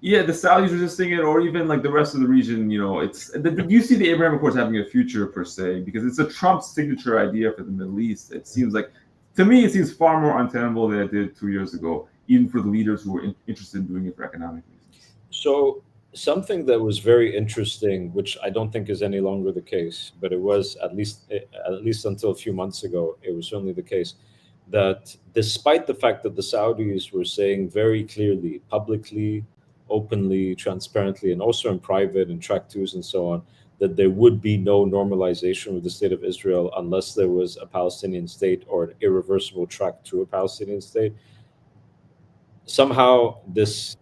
Yeah, the Saudis resisting it, or even like the rest of the region. Do you see the Abraham Accords having a future per se? Because it's a Trump signature idea for the Middle East. It seems like, to me, it seems far more untenable than it did 2 years ago, even for the leaders who were interested in doing it for economic reasons. So something that was very interesting, which I don't think is any longer the case, but it was at least until a few months ago, it was certainly the case, that despite the fact that the Saudis were saying very clearly, publicly, openly, transparently, and also in private and track twos and so on, that there would be no normalization with the state of Israel unless there was a Palestinian state or an irreversible track to a Palestinian state. Somehow this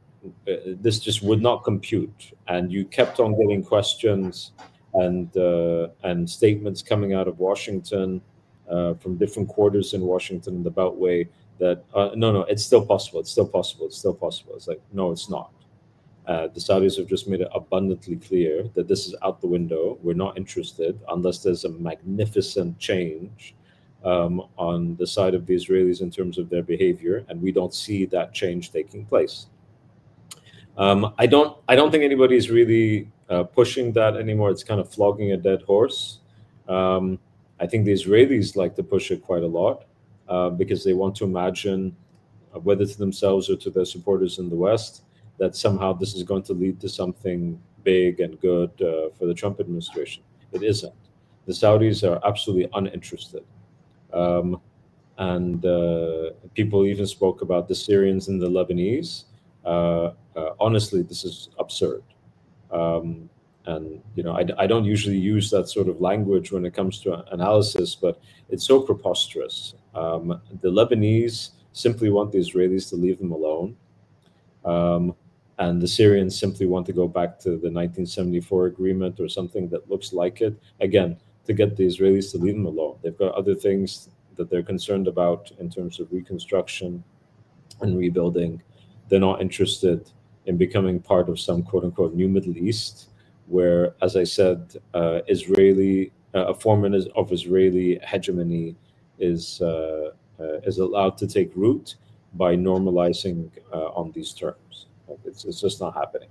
just would not compute, and you kept on getting questions and statements coming out of Washington from different quarters in Washington in the Beltway that no, it's still possible, it's still possible, it's still possible. It's like, no, it's not. The Saudis have just made it abundantly clear that this is out the window. We're not interested unless there's a magnificent change on the side of the Israelis in terms of their behavior, and we don't see that change taking place. I don't think anybody's really pushing that anymore. It's kind of flogging a dead horse. I think the Israelis like to push it quite a lot because they want to imagine, whether to themselves or to their supporters in the West, that somehow this is going to lead to something big and good for the Trump administration. It isn't. The Saudis are absolutely uninterested. And people even spoke about the Syrians and the Lebanese. Honestly, this is absurd. And I don't usually use that sort of language when it comes to analysis, but it's so preposterous. The Lebanese simply want the Israelis to leave them alone. And the Syrians simply want to go back to the 1974 agreement or something that looks like it, again, to get the Israelis to leave them alone. They've got other things that they're concerned about in terms of reconstruction and rebuilding. They're not interested in becoming part of some quote-unquote new Middle East, where, as I said, a form of Israeli hegemony is allowed to take root by normalizing on these terms. It's just not happening.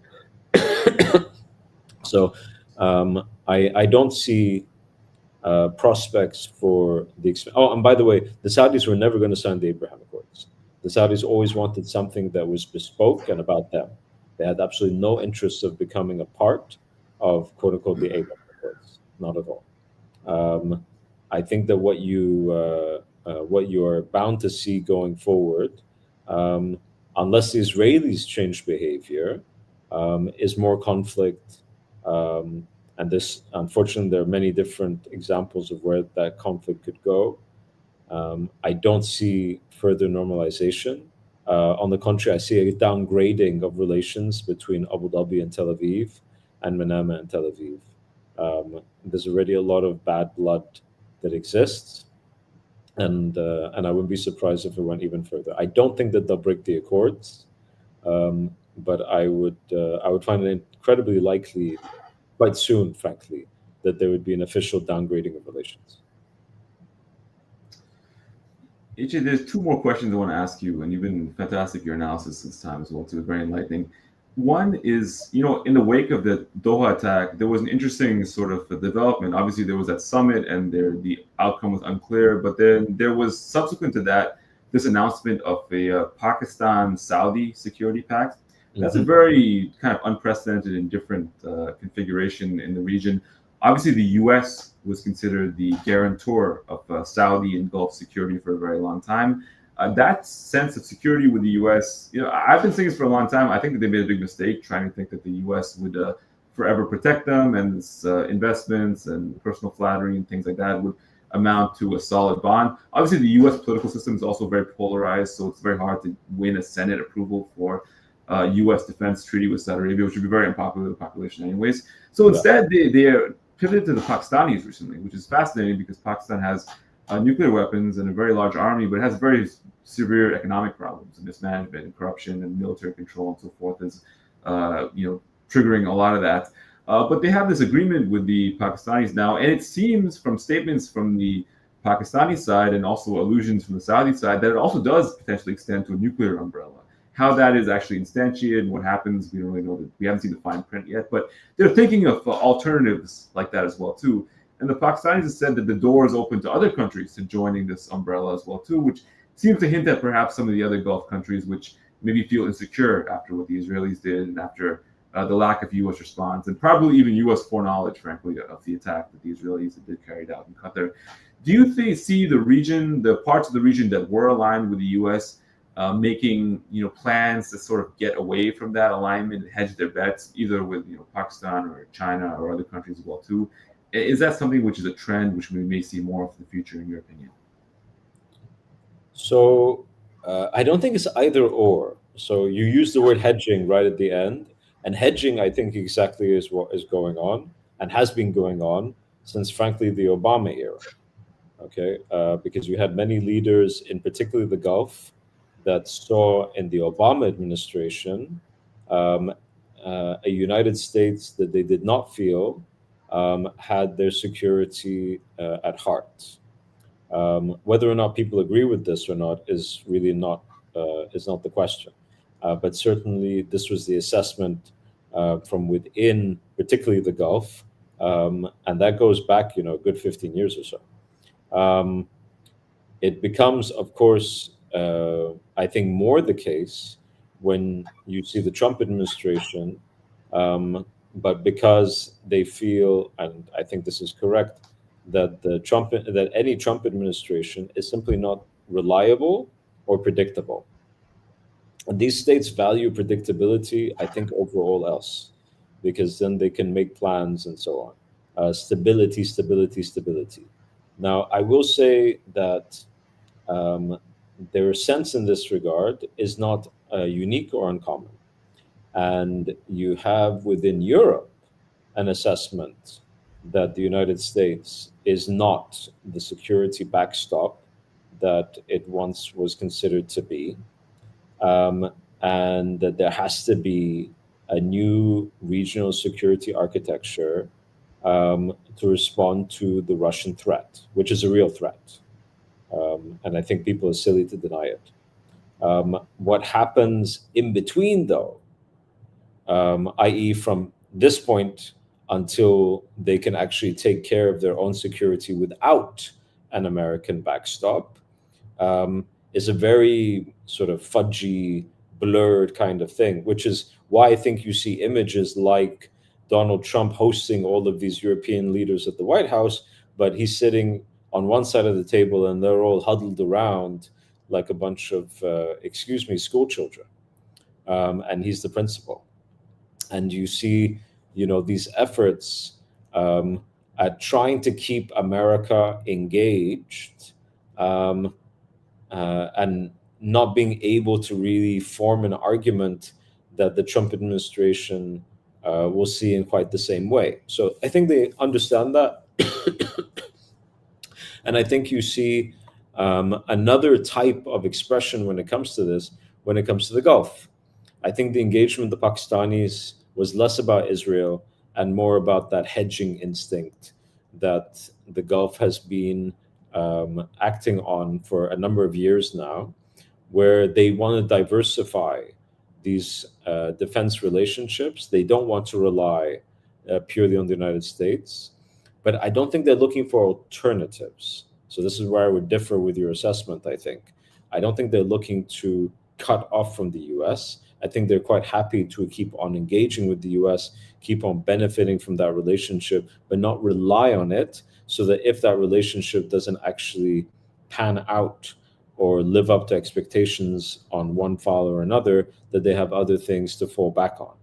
So I don't see prospects for the. Oh, and by the way, the Saudis were never going to sign the Abraham Accords. The Saudis always wanted something that was bespoke and about them. They had absolutely no interest of becoming a part of quote unquote the Abraham Accords. Not at all. I think that what you are bound to see going forward, unless the Israelis change behavior, is more conflict. And this, unfortunately, there are many different examples of where that conflict could go. I don't see further normalization. On the contrary, I see a downgrading of relations between Abu Dhabi and Tel Aviv and Manama and Tel Aviv. There's already a lot of bad blood that exists. and I wouldn't be surprised if it went even further. I don't think that they'll break the accords, but I would find it incredibly likely, quite soon, frankly, that there would be an official downgrading of relations. AJ, there's two more questions I want to ask you, and you've been fantastic your analysis this time as well too. Very enlightening. One is, in the wake of the Doha attack, there was an interesting sort of development. Obviously, there was that summit, and the outcome was unclear. But then there was, subsequent to that, this announcement of a Pakistan-Saudi security pact. That's a very kind of unprecedented and different configuration in the region. Obviously, the U.S. was considered the guarantor of Saudi and Gulf security for a very long time. That sense of security with the U.S., I've been saying this for a long time. I think that they made a big mistake trying to think that the U.S. would forever protect them, and investments and personal flattery and things like that would amount to a solid bond. Obviously, the U.S. political system is also very polarized, so it's very hard to win a Senate approval for U.S. defense treaty with Saudi Arabia, which would be very unpopular with the population anyways. So instead, they are pivoted to the Pakistanis recently, which is fascinating because Pakistan has nuclear weapons and a very large army, but it has very severe economic problems and mismanagement and corruption and military control and so forth is, triggering a lot of that. But they have this agreement with the Pakistanis now, and it seems from statements from the Pakistani side and also allusions from the Saudi side that it also does potentially extend to a nuclear umbrella. How that is actually instantiated and what happens, we don't really know. We haven't seen the fine print yet, but they're thinking of alternatives like that as well too. And the Pakistanis have said that the door is open to other countries to joining this umbrella as well too, which seems to hint at perhaps some of the other Gulf countries which maybe feel insecure after what the Israelis did and after the lack of U.S. response and probably even U.S. foreknowledge, frankly, of the attack that the Israelis did carried out in Qatar. Do you see the region, the parts of the region that were aligned with the U.S. Making plans to sort of get away from that alignment and hedge their bets, either with Pakistan or China or other countries as well too? Is that something which is a trend which we may see more of in the future, in your opinion? So I don't think it's either or. So you use the word hedging right at the end, and hedging, I think, exactly is what is going on and has been going on since, frankly, the Obama era. Okay, because you had many leaders, in particular the Gulf, that saw in the Obama administration a United States that they did not feel had their security at heart. Whether or not people agree with this or not is really not the question. But certainly, this was the assessment from within, particularly the Gulf, and that goes back, a good 15 years or so. It becomes, of course, I think more the case when you see the Trump administration, but because they feel, and I think this is correct, that any Trump administration is simply not reliable or predictable. And these states value predictability, I think, over all else, because then they can make plans and so on. Stability, stability, stability. Now, I will say that their sense in this regard is not unique or uncommon. And you have within Europe an assessment that the United States is not the security backstop that it once was considered to be, and that there has to be a new regional security architecture to respond to the Russian threat, which is a real threat. And I think people are silly to deny it. What happens in between, though, i.e. from this point until they can actually take care of their own security without an American backstop, is a very sort of fudgy, blurred kind of thing, which is why I think you see images like Donald Trump hosting all of these European leaders at the White House, but he's sitting on one side of the table and they're all huddled around like a bunch of, school children. And he's the principal. And you see, these efforts at trying to keep America engaged and not being able to really form an argument that the Trump administration will see in quite the same way. So I think they understand that. And I think you see Another type of expression when it comes to this, when it comes to the Gulf. I think the engagement of the Pakistanis was less about Israel and more about that hedging instinct that the Gulf has been acting on for a number of years now, where they want to diversify these defense relationships. They don't want to rely purely on the United States, but I don't think they're looking for alternatives. So this is where I would differ with your assessment, I think. I don't think they're looking to cut off from the US. I think they're quite happy to keep on engaging with the US, keep on benefiting from that relationship, but not rely on it, so that if that relationship doesn't actually pan out or live up to expectations on one file or another, that they have other things to fall back on.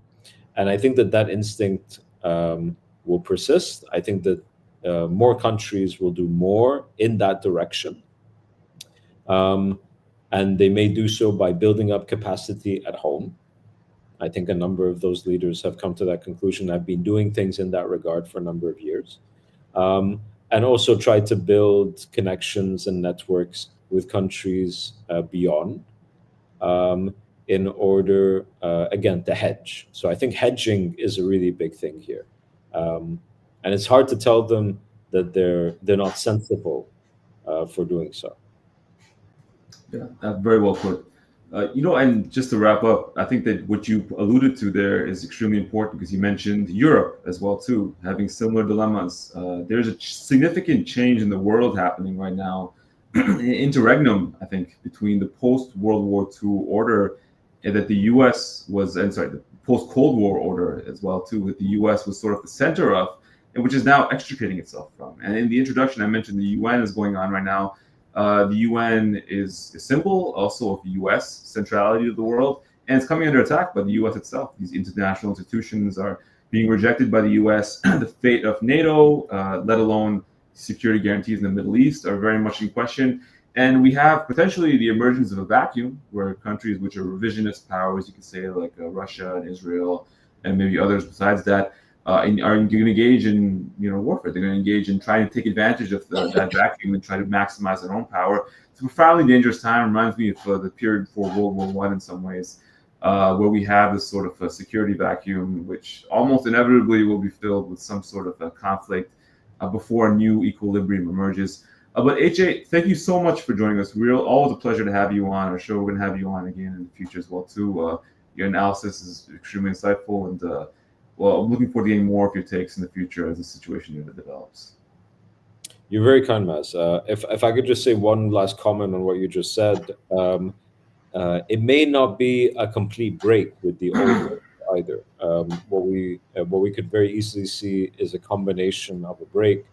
And I think that that instinct will persist. I think that more countries will do more in that direction. And they may do so by building up capacity at home. I think a number of those leaders have come to that conclusion. I've been doing things in that regard for a number of years. And also try to build connections and networks with countries beyond in order, again, to hedge. So I think hedging is a really big thing here. And it's hard to tell them that they're not sensible for doing so. Yeah, very well put. And just to wrap up, I think that what you alluded to there is extremely important, because you mentioned Europe as well too, having similar dilemmas. There's a significant change in the world happening right now, interregnum, I think, between the post-World War II order that the U.S. the post-Cold War order as well too, that the U.S. was sort of the center of, and which is now extricating itself from. And in the introduction, I mentioned the UN is going on right now. The UN is a symbol also of the U.S. centrality of the world, and it's coming under attack by the U.S. itself. These international institutions are being rejected by the U.S. The fate of NATO, let alone security guarantees in the Middle East, are very much in question. And we have potentially the emergence of a vacuum where countries which are revisionist powers, you could say, like Russia and Israel, and maybe others besides that, are going to engage in warfare. They're going to engage in trying to take advantage of that vacuum and try to maximize their own power. It's a profoundly dangerous time. Reminds me of the period before World War I in some ways, where we have this sort of a security vacuum, which almost inevitably will be filled with some sort of a conflict before a new equilibrium emerges. But HA, thank you so much for joining us. Always a pleasure to have you on our show. We're going to have you on again in the future as well too. Your analysis is extremely insightful, and well, I'm looking forward to getting more of your takes in the future as the situation develops. You're very kind, Maz. If I could just say one last comment on what you just said, it may not be a complete break with the old either. What we could very easily see is a combination of a break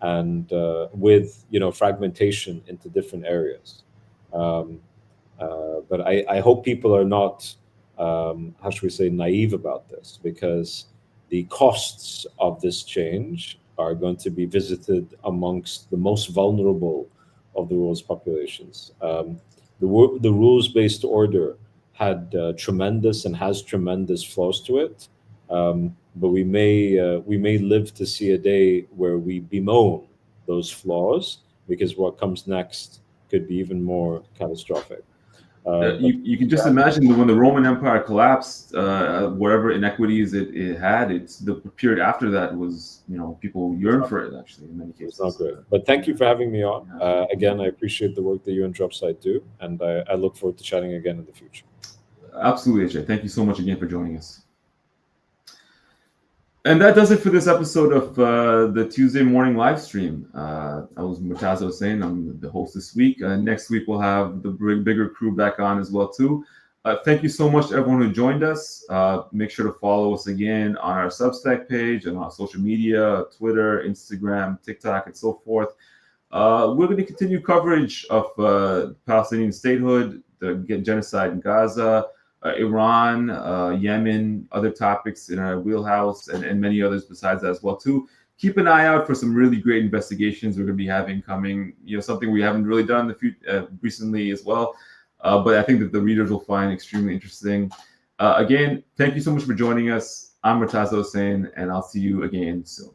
and with fragmentation into different areas. But I hope people are not how should we say naive about this, because the costs of this change are going to be visited amongst the most vulnerable of the world's populations. The rules-based order had tremendous and has tremendous flaws to it, but we may live to see a day where we bemoan those flaws, because what comes next could be even more catastrophic. You can just imagine that when the Roman Empire collapsed, whatever inequities it had, it's the period after that was, people yearn for it, actually, in many cases. It's not great. But thank you for having me on. Again, I appreciate the work that you and Dropsite do, and I look forward to chatting again in the future. Absolutely, Ajay. Thank you so much again for joining us. And that does it for this episode of the Tuesday morning live stream. I was Murtaza Hussain. I'm the host this week. Next week, we'll have the bigger crew back on as well, too. Thank you so much to everyone who joined us. Make sure to follow us again on our Substack page and on social media, Twitter, Instagram, TikTok, and so forth. We're going to continue coverage of Palestinian statehood, the genocide in Gaza, Iran, Yemen, other topics in our wheelhouse, and many others besides that as well too. Keep an eye out for some really great investigations we're going to be having coming. Something we haven't really done recently as well, but I think that the readers will find extremely interesting. Again, thank you so much for joining us. I'm Murtaza Hussain, and I'll see you again soon.